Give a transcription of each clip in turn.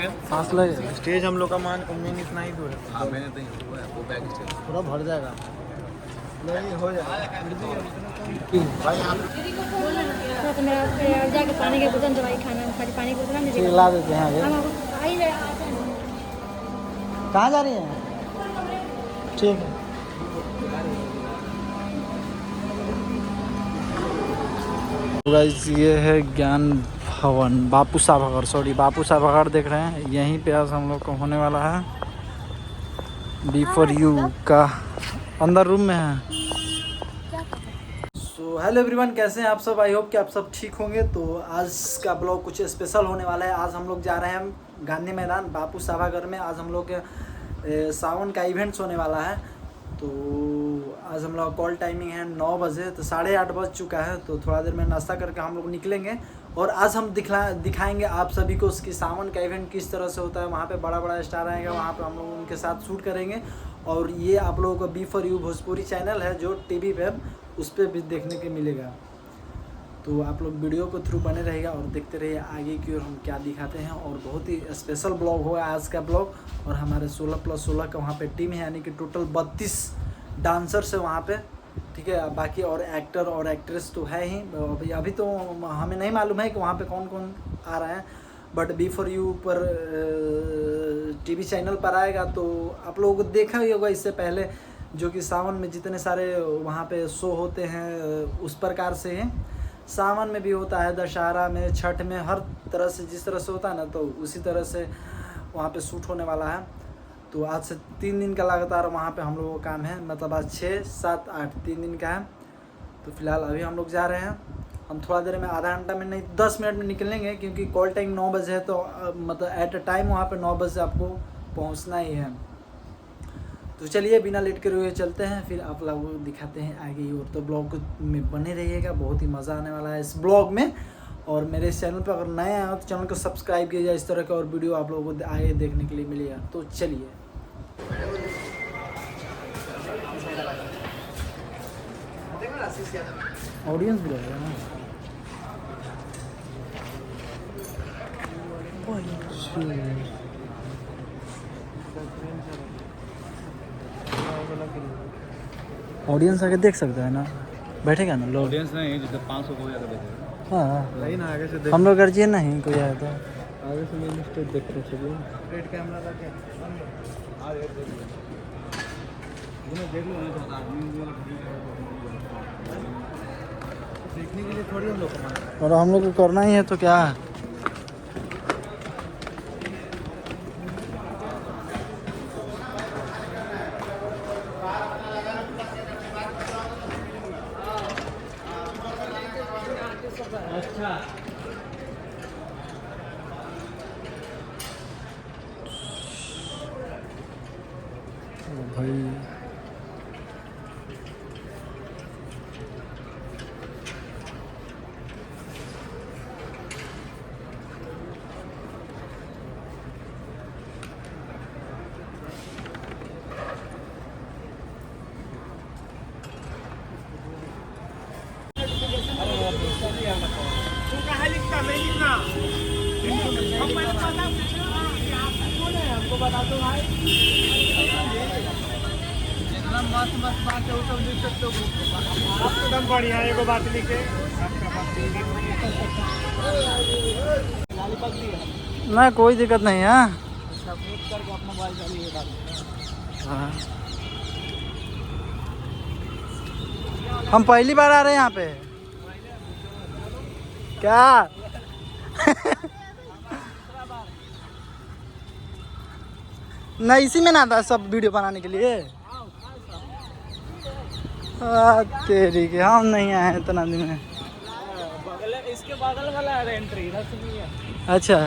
सांस लगे। स्टेज हम लोग का मेन इतना ही दूर है। हाँ मैंने तो वो बैग स्टेज पूरा भर जाएगा। नहीं हो जाएगा तो मेरा जाके पानी के बोतल दवाई खाना खाली पानी की बोतल नहीं ला देते हैं आगे। कहाँ जा रही हैं? ठीक है। गाइस ये है ज्ञान भवन बापू साभागर, सॉरी बापू साभागर देख रहे हैं। यहीं पे आज हम लोग को होने वाला है B4U का, अंदर रूम में है। सो हेलो एवरीवन, कैसे हैं आप सब? आई होप कि आप सब ठीक होंगे। तो आज का ब्लॉग कुछ स्पेशल होने वाला है। आज हम लोग जा रहे हैं गांधी मैदान बापू साभागर में। आज हम लोग के सावन का इवेंट्स होने वाला है। तो आज हम लोग कॉल टाइमिंग है 9 बजे, तो 8:30 बज चुका है। तो थोड़ा देर में नाश्ता करके हम लोग निकलेंगे और आज हम दिखाएंगे आप सभी को कि सावन का इवेंट किस तरह से होता है। वहाँ पे बड़ा बड़ा स्टार आएगा, वहाँ पे हम लोग उनके साथ शूट करेंगे। और ये आप लोगों को B4U भोजपुरी चैनल है जो टीवी पे, उस पर भी देखने को मिलेगा। तो आप लोग वीडियो को थ्रू बने रहेगा और देखते रहिए आगे की ओर हम क्या दिखाते हैं। और बहुत ही स्पेशल ब्लॉग होगा आज का ब्लॉग। और हमारे 16+16 का वहाँ पे टीम है, यानी कि टोटल 32 डांसर्स है वहाँ पे, ठीक है। बाकी और एक्टर और एक्ट्रेस तो है ही। अभी तो हमें नहीं मालूम है कि वहाँ पे कौन कौन आ रहे हैं, बट B4U पर टीवी चैनल पर आएगा। तो आप लोगों को देखा ही होगा इससे पहले, जो कि सावन में जितने सारे वहाँ पे शो होते हैं उस प्रकार से हैं। सावन में भी होता है, दशहरा में, छठ में, हर तरह से जिस तरह से होता है ना, तो उसी तरह से वहाँ पे शूट होने वाला है। तो आज से 3 दिन का लगातार वहाँ पे हम लोगों का काम है, मतलब आज 6, 7, 8 3 दिन का है। तो फिलहाल अभी हम लोग जा रहे हैं। हम थोड़ा देर में, आधा घंटा में नहीं 10 मिनट में निकलेंगे, क्योंकि कॉल टाइम 9 बजे है। तो मतलब एट अ टाइम वहाँ पे 9 बजे आपको पहुँचना ही है। तो चलिए बिना लेट करे हुए चलते हैं, फिर आप लोगों को दिखाते हैं आगे की ओर। तो ब्लॉग में बने रहिएगा, बहुत ही मज़ा आने वाला है इस ब्लॉग में। और मेरे इस चैनल पर अगर नए आए हो तो चैनल को सब्सक्राइब कीजिए, इस तरह के और वीडियो आप लोगों को आगे देखने के लिए मिलेगा। तो चलिए। ऑडियंस भी रहेगा ना। ऑडियंस आके देख सकता है ना, बैठेगा ना लोग। ऑडियंस नहीं, जैसे 500 को ज़्यादा बैठे। हाँ नहीं ना, आगे से देख, हम लोग गार्जियन नहीं कोई आया तो आगे से मेन स्टेज देखते चलिए। रेड कैमरा लगे। हाँ देख लो, देख लो नहीं तो आदमी देखने के लिए थोड़ी हम लोग, और हम लोग को करना ही है तो क्या है। अच्छा भाई, बता दो भाई, जितना मस्त मस्त बात है वो सब लिख सकते हो। एकदम बढ़िया एगो बात लिखे ना, कोई दिक्कत नहीं है। सबमिट करके अपना मोबाइल डालिए बात। हाँ, हम पहली बार आ रहे हैं यहाँ पे क्या। नहीं, इसी में ना था सब वीडियो बनाने के लिए। तेरी के हम नहीं आए इतना दिन में। इसके बगल वाला है एंट्री, है। अच्छा,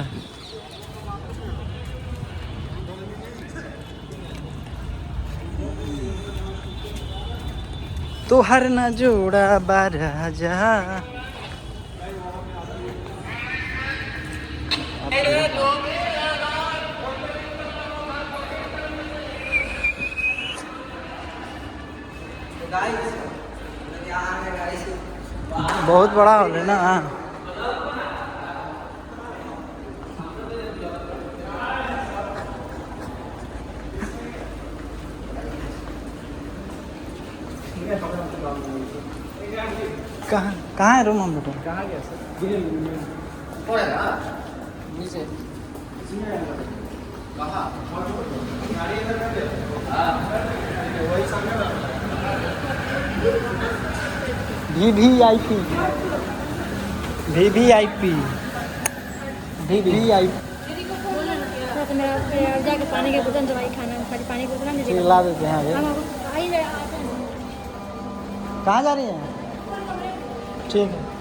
तो हर न जोड़ा बारा जा। बहुत बड़ा हॉल है ना। कहाँ है रूम हम लोग का? कहाँ गया सर? VVIP थोड़ा सा मेरा जाके पानी के बोतल दवाई खाना खाली पानी की बोतल नहीं देगा। ला देते हैं आगे। हम आइए कहाँ जा रही हैं? ठीक है।